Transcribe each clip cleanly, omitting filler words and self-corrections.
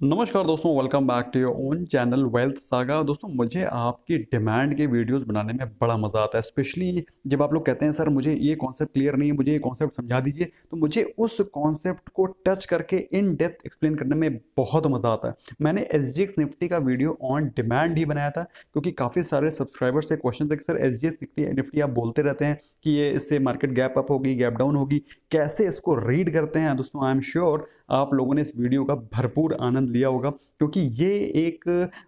नमस्कार दोस्तों, welcome back to your own channel wealth saga. दोस्तों, मुझे आपकी डिमांड के वीडियोस बनाने में बड़ा मज़ा आता है। स्पेशली जब आप लोग कहते हैं सर मुझे ये कॉन्सेप्ट क्लियर नहीं है, मुझे ये कॉन्सेप्ट समझा दीजिए, तो मुझे उस कॉन्सेप्ट को टच करके इन डेप्थ एक्सप्लेन करने में बहुत मज़ा आता है। मैंने SGX निफ्टी का वीडियो ऑन डिमांड ही बनाया था, क्योंकि काफ़ी सारे सब्सक्राइबर्स से क्वेश्चन थे कि सर SGX निफ्टी आप बोलते रहते हैं कि ये इससे मार्केट गैप अप होगी, गैप डाउन होगी, कैसे इसको रीड करते हैं। दोस्तों, आई एम श्योर आप लोगों ने इस वीडियो का भरपूर आनंद लिया होगा, क्योंकि ये एक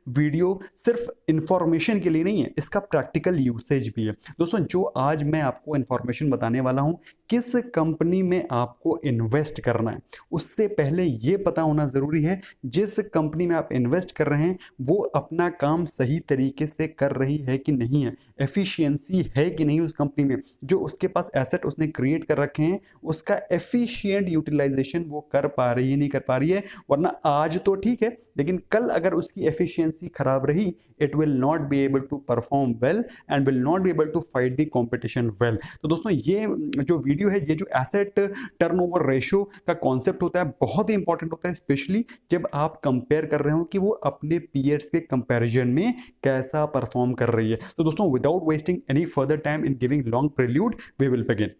वीडियो सिर्फ इंफॉर्मेशन के लिए नहीं है, इसका प्रैक्टिकल यूसेज भी है। दोस्तों, जो आज मैं आपको इंफॉर्मेशन बताने वाला हूं, किस कंपनी में आपको इन्वेस्ट करना है, उससे पहले ये पता होना जरूरी है जिस कंपनी में आप इन्वेस्ट कर रहे हैं वो अपना काम सही तरीके से कर रही है कि नहीं है, एफिशिएंसी है कि नहीं उस कंपनी में, जो उसके पास एसेट उसने क्रिएट कर रखे हैं उसका एफिशिएंट यूटिलाइजेशन वो कर पा रही है नहीं कर पा रही है। वरना आज तो ठीक है, लेकिन कल अगर उसकी एफिशिएंसी खराब रही, it will not be able to perform well and will not be able to fight the competition well. तो दोस्तों, ये जो वीडियो है, ये जो एसेट टर्नओवर रेशियो का कॉन्सेप्ट होता है, बहुत ही इंपॉर्टेंट होता है, स्पेशली जब आप कंपेयर कर रहे हो कि वो अपने पीयर्स के कंपैरिजन में कैसा परफॉर्म कर रही है। तो दोस्तों, without wasting any further time in giving long prelude, we will begin.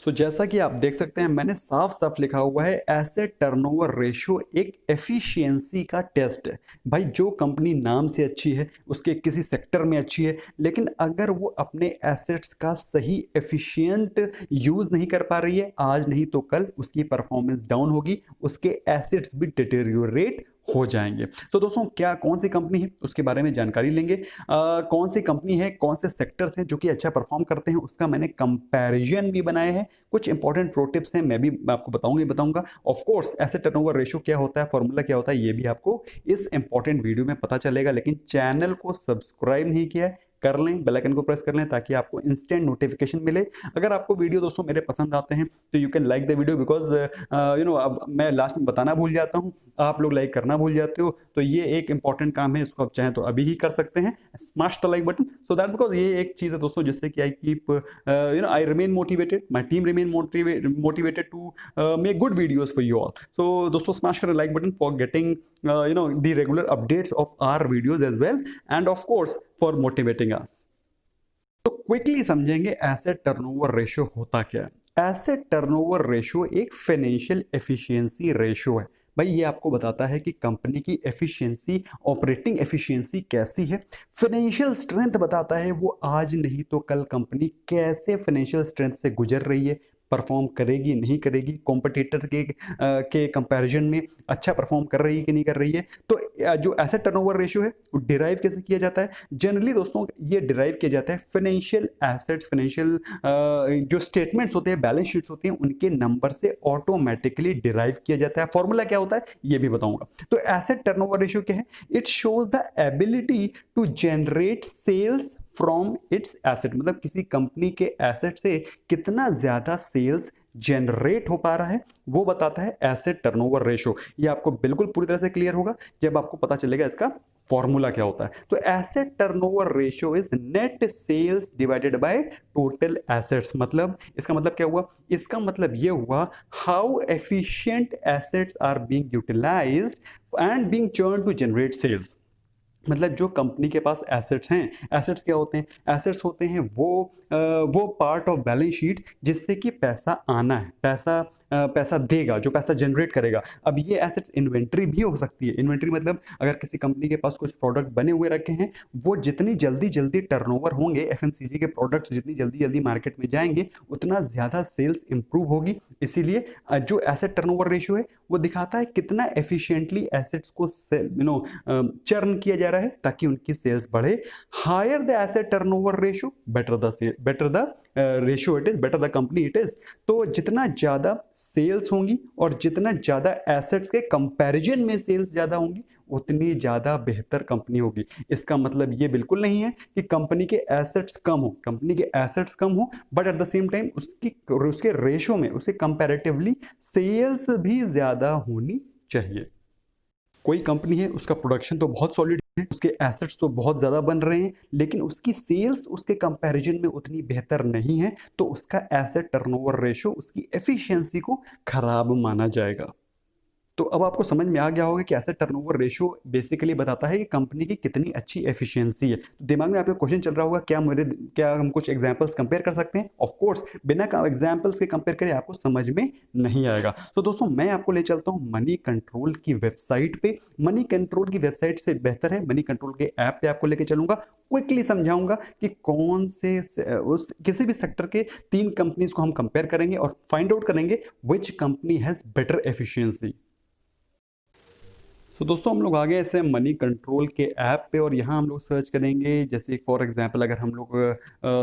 जैसा कि आप देख सकते हैं, मैंने साफ साफ लिखा हुआ है एसेट टर्नओवर रेशियो एक एफिशिएंसी का टेस्ट है। भाई, जो कंपनी नाम से अच्छी है, उसके किसी सेक्टर में अच्छी है, लेकिन अगर वो अपने एसेट्स का सही एफिशिएंट यूज नहीं कर पा रही है, आज नहीं तो कल उसकी परफॉर्मेंस डाउन होगी, उसके एसेट्स भी डिटेरियोरेट हो जाएंगे। तो दोस्तों, क्या कौन सी कंपनी है उसके बारे में जानकारी लेंगे। कौन सी कंपनी है, कौन से सेक्टर्स हैं जो कि अच्छा परफॉर्म करते हैं, उसका मैंने कंपैरिजन भी बनाया है। कुछ इंपॉर्टेंट प्रो टिप्स हैं, मैं भी आपको बताऊंगा। Of course, asset turnover ratio क्या होता है, फॉर्मूला क्या होता है, ये भी आपको इस इंपॉर्टेंट वीडियो में पता चलेगा। लेकिन चैनल को सब्सक्राइब नहीं किया है, कर लें, बेल आइकन को प्रेस कर लें ताकि आपको इंस्टेंट नोटिफिकेशन मिले। अगर आपको वीडियो दोस्तों मेरे पसंद आते हैं तो you can like the video, because अब मैं लास्ट में बताना भूल जाता हूं, आप लोग लाइक करना भूल जाते हो, तो ये एक इंपॉर्टेंट काम है, इसको आप चाहें तो अभी ही कर सकते हैं, smash the like button, so that, because ये एक चीज है दोस्तों जिससे कि I keep I remain motivated, my team remain motivated to make good videos for you all. So दोस्तों, स्मैश करें like button for getting the regular updates of our videos as well, and of course for motivating us. तो quickly समझेंगे asset turnover ratio होता क्या है। Asset turnover ratio एक financial efficiency ratio है। भाई, ये आपको बताता है कि कंपनी की एफिशिएंसी, ऑपरेटिंग एफिशिएंसी कैसी है। फाइनेंशियल स्ट्रेंथ बताता है वो आज नहीं तो कल कंपनी कैसे फाइनेंशियल स्ट्रेंथ से गुजर रही है, परफॉर्म करेगी नहीं करेगी, कॉम्पिटिटर के कंपैरिजन में अच्छा परफॉर्म कर रही है कि नहीं कर रही है। तो जो एसेट टर्नओवर रेशियो है वो डिराइव कैसे किया जाता है। जनरली दोस्तों, ये डिराइव किया जाता है फाइनेंशियल एसेट्स, फाइनेंशियल जो स्टेटमेंट्स होते हैं, बैलेंस शीट्स होती हैं, उनके नंबर से ऑटोमेटिकली डिराइव किया जाता है। फॉर्मूला क्या होता है ये भी बताऊंगा। तो एसेट टर्नओवर रेशियो क्या है, it shows the ability to generate sales from its asset, मतलब किसी कंपनी के एसेट से कितना ज्यादा सेल्स जनरेट हो पा रहा है, वो बताता है एसेट टर्नओवर रेशियो। ये आपको बिल्कुल पूरी तरह से क्लियर होगा जब आपको पता चलेगा इसका फॉर्मूला क्या होता है। तो asset turnover ratio is net sales divided by total assets. मतलब इसका मतलब क्या हुआ, इसका मतलब ये हुआ how efficient assets are being utilized and being churn to generate sales. मतलब जो कंपनी के पास एसेट्स हैं, एसेट्स क्या होते हैं, एसेट्स होते हैं वो पार्ट ऑफ बैलेंस शीट जिससे कि पैसा आना है, पैसा देगा, जो पैसा जनरेट करेगा। अब ये एसेट्स इन्वेंट्री भी हो सकती है। इन्वेंट्री मतलब अगर किसी कंपनी के पास कुछ प्रोडक्ट बने हुए रखे हैं, वो जितनी जल्दी जल्दी टर्नओवर होंगे, एफएमसीजी के प्रोडक्ट्स जितनी जल्दी जल्दी मार्केट में जाएंगे, उतना ज़्यादा सेल्स इंप्रूव होगी। इसीलिए जो एसेट टर्नओवर रेशियो है वो दिखाता है कितना एफिशिएंटली एसेट्स को चर्न किया जा रहा है ताकि उनकी सेल्स बढ़े। Higher the asset turnover ratio, better the ratio it is, better the company it is. तो जितना ज्यादा सेल्स होंगी और जितना ज्यादा एसेट्स के कंपैरिजन में सेल्स ज्यादा होंगी, उतनी ज्यादा बेहतर कंपनी होगी। इसका मतलब ये बिल्कुल नहीं है कि कंपनी के एसेट्स कम हो, कंपनी के एसेट्स कम हो, but at the same time उसके रेशियो में, उसके कंपैरेटिवली सेल्स भी ज्यादा होनी चाहिए। कोई कंपनी है, उसका प्रोडक्शन तो बहुत सॉलिड है, उसके एसेट्स तो बहुत ज़्यादा बन रहे हैं, लेकिन उसकी सेल्स उसके कंपैरिजन में उतनी बेहतर नहीं है, तो उसका एसेट टर्नओवर रेशियो, उसकी एफिशिएंसी को खराब माना जाएगा। तो अब आपको समझ में आ गया होगा कि एसेट टर्नओवर रेशियो बेसिकली बताता है कि कंपनी की कितनी अच्छी एफिशिएंसी है। तो दिमाग में आपके क्वेश्चन चल रहा होगा, क्या हम कुछ एग्जांपल्स कंपेयर कर सकते हैं? ऑफ कोर्स, बिना एग्जांपल्स के कंपेयर करें आपको समझ में नहीं आएगा। तो दोस्तों मैं आपको ले चलता हूं मनी कंट्रोल की वेबसाइट पे। मनी कंट्रोल की वेबसाइट से बेहतर है मनी कंट्रोल के ऐप पे आपको लेके चलूंगा, क्विकली समझाऊंगा कि कौन से उस किसी भी सेक्टर के 3 कंपनीज को हम कंपेयर करेंगे और फाइंड आउट करेंगे which company has better efficiency. So दोस्तों हम लोग आ गए ऐसे मनी कंट्रोल के ऐप पे और यहाँ हम लोग सर्च करेंगे, जैसे फॉर एग्जांपल अगर हम लोग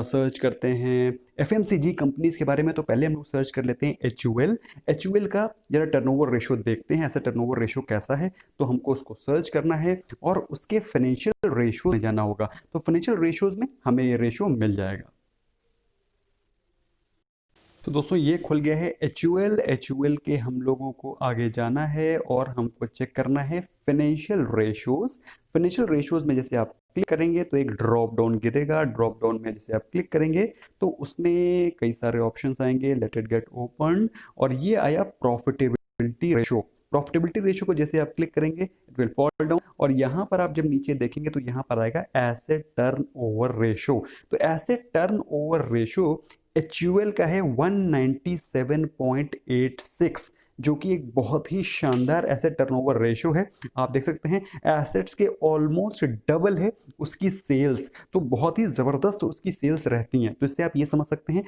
सर्च करते हैं एफएमसीजी कंपनीज के बारे में, तो पहले हम लोग सर्च कर लेते हैं एचयूएल। एचयूएल का जरा टर्नओवर रेशियो देखते हैं, ऐसा टर्नओवर रेशियो कैसा है, तो हमको उसको सर्च करना है और उसके फाइनेंशियल रेशियो में जाना होगा। तो फाइनेंशियल रेशियोज में हमें ये रेशियो मिल जाएगा। तो दोस्तों ये खुल गया है एचयूएल। एचयूएल के हम लोगों को आगे जाना है और हमको चेक करना है फाइनेंशियल रेशियोज। फाइनेंशियल रेशियोज में जैसे आप क्लिक करेंगे तो एक ड्रॉप डाउन गिरेगा। ड्रॉप डाउन में जैसे आप क्लिक करेंगे तो उसमें कई सारे ऑप्शंस आएंगे। लेट इट गेट ओपन और ये आया प्रॉफिटेबिलिटी रेशियो। प्रॉफिटेबिलिटी रेशियो को जैसे आप क्लिक करेंगे इट विल फॉल डाउन और यहाँ पर आप जब नीचे देखेंगे तो यहाँ पर आएगा एसेट टर्न ओवर रेशियो। तो asset turn over ratio HUL का है 197.86, जो कि एक बहुत ही शानदार एसेट टर्नओवर रेशियो है। आप देख सकते हैं एसेट्स के ऑलमोस्ट डबल है उसकी सेल्स, तो बहुत ही ज़बरदस्त उसकी सेल्स रहती हैं। तो इससे आप ये समझ सकते हैं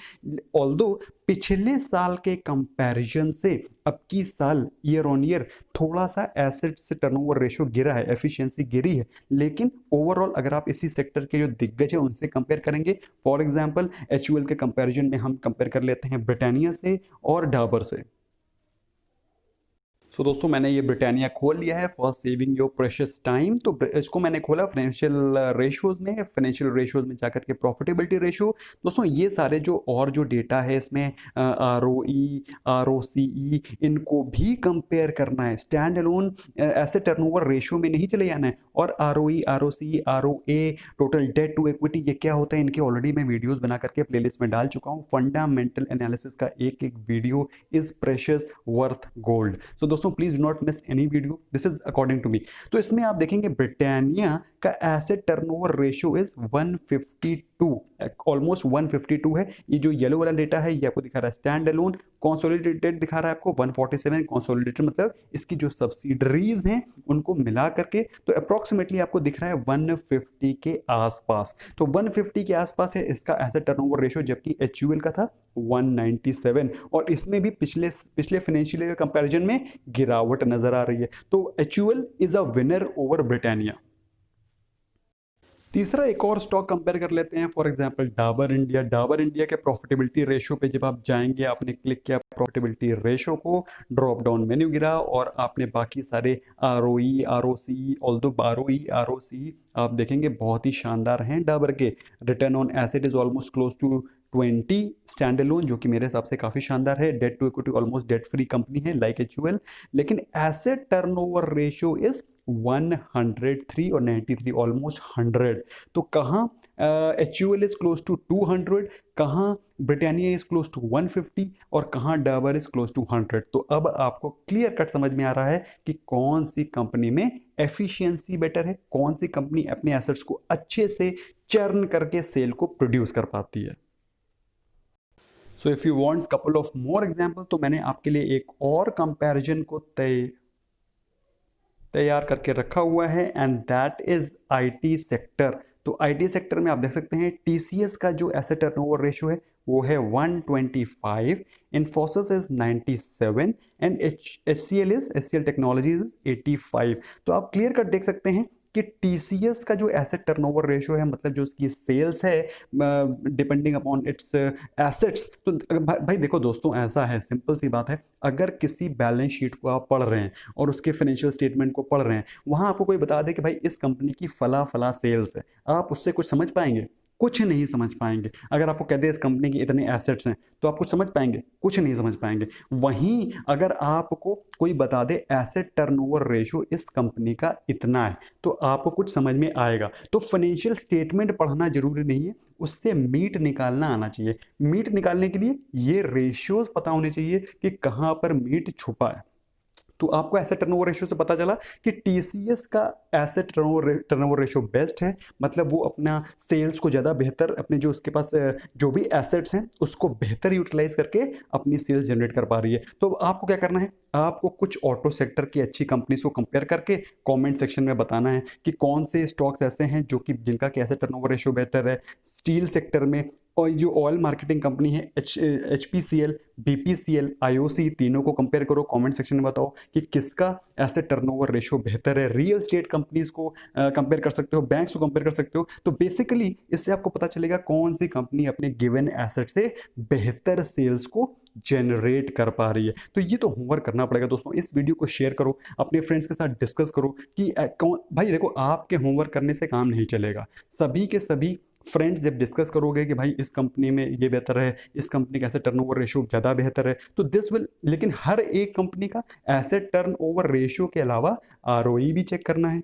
ऑल्दो पिछले साल के कंपैरिजन से अब की साल ईयर ऑन ईयर थोड़ा सा एसेट से टर्नओवर रेशियो गिरा है, एफिशिएंसी गिरी है, लेकिन ओवरऑल अगर आप इसी सेक्टर के जो दिग्गज है उनसे कंपेयर करेंगे, फॉर एग्जांपल एचयूएल के कंपैरिजन में हम कंपेयर कर लेते हैं ब्रिटानिया से और डाबर से। सो दोस्तों मैंने ये ब्रिटानिया खोल लिया है for saving your precious time. तो इसको मैंने खोला फाइनेंशियल रेशियोज में। फाइनेंशियल रेशियोज में जाकर के प्रॉफिटेबिलिटी रेशियो, दोस्तों ये सारे जो डेटा है इसमें आरओई आरओसीई इनको भी कंपेयर करना है। Standalone asset turnover ratio में नहीं चले जाना है। और ROE ROCE ROA total debt to equity ये क्या होता है, इनके ऑलरेडी मैं वीडियोस बना करके प्लेलिस्ट में डाल चुका हूँ। फंडामेंटल एनालिसिस का एक एक video is precious worth gold. So दोस्तों please not miss any video, this is according to me. तो इसमें आप देखेंगे ब्रिटानिया का asset turnover ratio is 152, almost 152 है। ये जो येलो वाला डेटा है ये आपको दिखा रहा है स्टैंड अलोन। कंसोलिडेटेड दिखा रहा है आपको 147। कंसोलिडेटेड मतलब इसकी जो सब्सिडरीज हैं उनको मिला करके तो अप्रोक्सीमेटली आपको दिख रहा है 150 के आसपास। तो 150 के आसपास है इसका एसेट टर्नओवर रेशियो, जबकि एचयूएल का था 197 और इसमें भी पिछले फाइनेंशियल ईयर कंपैरिजन में गिरावट नजर आ रही है। तो HUL is a winner over Britannia. तीसरा एक और स्टॉक कंपेयर कर लेते हैं, for example Dabur India. Dabur India के प्रॉफिटेबिलिटी रेशियो पे जब आप जाएंगे, आपने क्लिक किया प्रॉफिटेबिलिटी रेशियो को, ड्रॉप डाउन मेन्यू गिरा और आपने बाकी सारे ROE ROC although ROE ROC आप देखेंगे बहुत ही शानदार हैं डाबर के। Return on asset is almost close to 20 standalone, जो कि मेरे हिसाब से काफ़ी शानदार है। Debt to equity almost debt free company है लाइक एचयूएल। लेकिन एसेट टर्नओवर रेशियो इज 103 और 93 ऑलमोस्ट 100। तो कहाँ एचयूएल इज क्लोज टू 200, कहाँ ब्रिटानिया इज क्लोज टू 150 और कहाँ डाबर इज क्लोज टू 100। तो अब आपको क्लियर कट समझ में आ रहा है कि कौन सी कंपनी में एफिशिएंसी बेटर है, कौन सी कंपनी अपने एसेट्स को अच्छे से चर्न करके सेल को प्रोड्यूस कर पाती है। So if you want couple of more example, तो मैंने आपके लिए एक और कंपैरिजन को तैयार करके रखा हुआ है and that is IT sector. तो आईटी सेक्टर में आप देख सकते हैं टीसीएस का जो एसेट टर्नओवर रेशियो है वो है 125, Infosys is 97 and HCL technologies is 85। तो आप क्लियर कट देख सकते हैं कि टीसीएस का जो एसेट टर्नओवर रेशियो है, मतलब जो उसकी सेल्स है डिपेंडिंग अपॉन इट्स एसेट्स। तो भाई देखो दोस्तों, ऐसा है, सिंपल सी बात है, अगर किसी बैलेंस शीट को आप पढ़ रहे हैं और उसके फाइनेंशियल स्टेटमेंट को पढ़ रहे हैं, वहां आपको कोई बता दे कि भाई इस कंपनी की फला फला सेल्स है, आप उससे कुछ समझ पाएंगे? कुछ नहीं समझ पाएंगे। अगर आपको कहते हैं इस कंपनी के इतने एसेट्स हैं, तो आप कुछ समझ पाएंगे? कुछ नहीं समझ पाएंगे। वहीं अगर आपको कोई बता दे एसेट टर्नओवर रेशियो इस कंपनी का इतना है, तो आपको कुछ समझ में आएगा। तो फाइनेंशियल स्टेटमेंट पढ़ना जरूरी नहीं है, उससे मीट निकालना आना चाहिए। मीट निकालने के लिए ये रेशियोज पता होने चाहिए कि कहाँ पर मीट छुपा है। तो आपको एसेट टर्नओवर रेशियो से पता चला कि टीसीएस का एसेट टर्नओवर रेशियो बेस्ट है, मतलब वो अपना सेल्स को ज़्यादा बेहतर, अपने जो उसके पास जो भी एसेट्स हैं उसको बेहतर यूटिलाइज करके अपनी सेल्स जनरेट कर पा रही है। तो आपको क्या करना है, आपको कुछ ऑटो सेक्टर की अच्छी कंपनीज को कंपेयर करके कमेंट सेक्शन में बताना है कि कौन से स्टॉक्स ऐसे हैं जो कि जिनका एसेट टर्नओवर रेशियो बेहतर है। स्टील सेक्टर में और जो ऑयल मार्केटिंग कंपनी है HPCL, BPCL, IOC, तीनों को कंपेयर करो, कमेंट सेक्शन में बताओ कि किसका एसेट टर्नओवर रेशियो बेहतर है। रियल स्टेट कंपनीज को कंपेयर कर सकते हो, बैंक्स को कंपेयर कर सकते हो। तो बेसिकली इससे आपको पता चलेगा कौन सी कंपनी अपने गिवन एसेट से बेहतर सेल्स को जनरेट कर पा रही है। तो ये तो होमवर्क करना पड़ेगा दोस्तों। इस वीडियो को शेयर करो, अपने फ्रेंड्स के साथ डिस्कस करो कि कौन भाई, देखो आपके होमवर्क करने से काम नहीं चलेगा। सभी के सभी फ्रेंड्स जब डिस्कस करोगे कि भाई इस कंपनी में ये बेहतर है, इस कंपनी का एसेट टर्नओवर रेशियो ज़्यादा बेहतर है, तो दिस विल, लेकिन हर एक कंपनी का एसेट टर्नओवर रेशियो के अलावा ROE भी चेक करना है,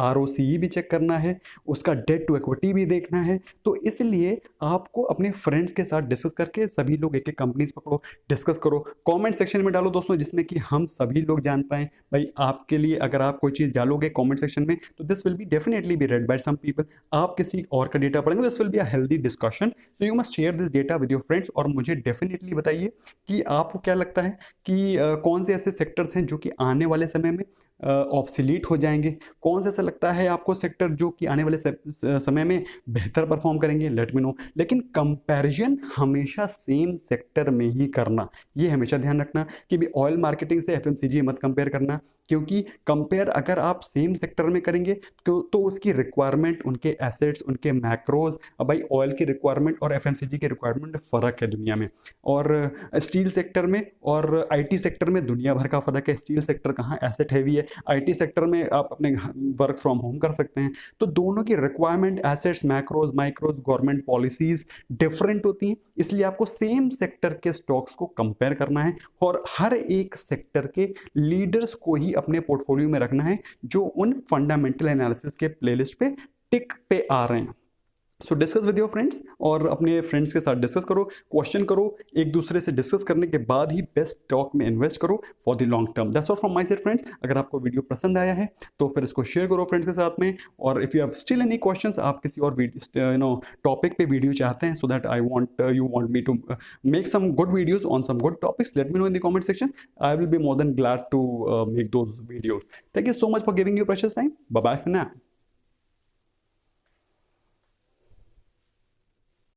ROCE भी चेक करना है, उसका डेट टू इक्विटी भी देखना है। तो इसलिए आपको अपने फ्रेंड्स के साथ डिस्कस करके सभी लोग एक एक कंपनीज पकड़ो, डिस्कस करो, कमेंट सेक्शन में डालो दोस्तों, जिसमें कि हम सभी लोग जान पाएँ। भाई आपके लिए अगर आप कोई चीज़ डालोगे कमेंट सेक्शन में तो this will be definitely be read by some people. आप किसी और का डेटा पढ़ेंगे, this will be a healthy discussion. So you must share this data with your friends और मुझे डेफिनेटली बताइए कि आपको क्या लगता है कि कौन से ऐसे सेक्टर्स हैं जो कि आने वाले समय में ऑब्सोलीट हो जाएंगे, कौन सा ऐसा लगता है आपको सेक्टर जो कि आने वाले समय में बेहतर परफॉर्म करेंगे, लेट मी नो। लेकिन कंपैरिजन हमेशा सेम सेक्टर में ही करना, ये हमेशा ध्यान रखना कि भी ऑयल मार्केटिंग से FMCG मत कंपेयर करना, क्योंकि कंपेयर अगर आप सेम सेक्टर में करेंगे तो उसकी रिक्वायरमेंट, उनके एसेट्स, उनके मैक्रोज, अब भाई ऑयल की रिक्वायरमेंट और FMCG की रिक्वायरमेंट में फ़र्क है दुनिया में, और स्टील सेक्टर में और IT सेक्टर में दुनिया भर का फ़र्क है। स्टील सेक्टर कहाँ एसेट हैवी है, IT सेक्टर में आप अपने वर्क फ्रॉम होम कर सकते हैं। तो दोनों की requirement, assets, macros, माइक्रोज, government policies different होती हैं, इसलिए आपको सेम सेक्टर के स्टॉक्स को कंपेयर करना है और हर एक सेक्टर के लीडर्स को ही अपने पोर्टफोलियो में रखना है जो उन फंडामेंटल एनालिसिस के प्लेलिस्ट पे टिक पे आ रहे हैं। सो डिस्कस विद योर फ्रेंड्स और अपने फ्रेंड्स के साथ डिस्कस करो, क्वेश्चन करो, एक दूसरे से डिस्कस करने के बाद ही बेस्ट स्टॉक में इन्वेस्ट करो for the long term. That's all from my side friends. अगर आपको वीडियो पसंद आया है तो फिर इसको शेयर करो फ्रेंड्स के साथ में, और if you have still any questions, आप किसी और टॉपिक पे वीडियो चाहते हैं, so that you want me to make some good videos on some good topics, let me know in the comment section. I will be more than glad to make those videos. Thank you so much for giving your precious time. Bye bye for now.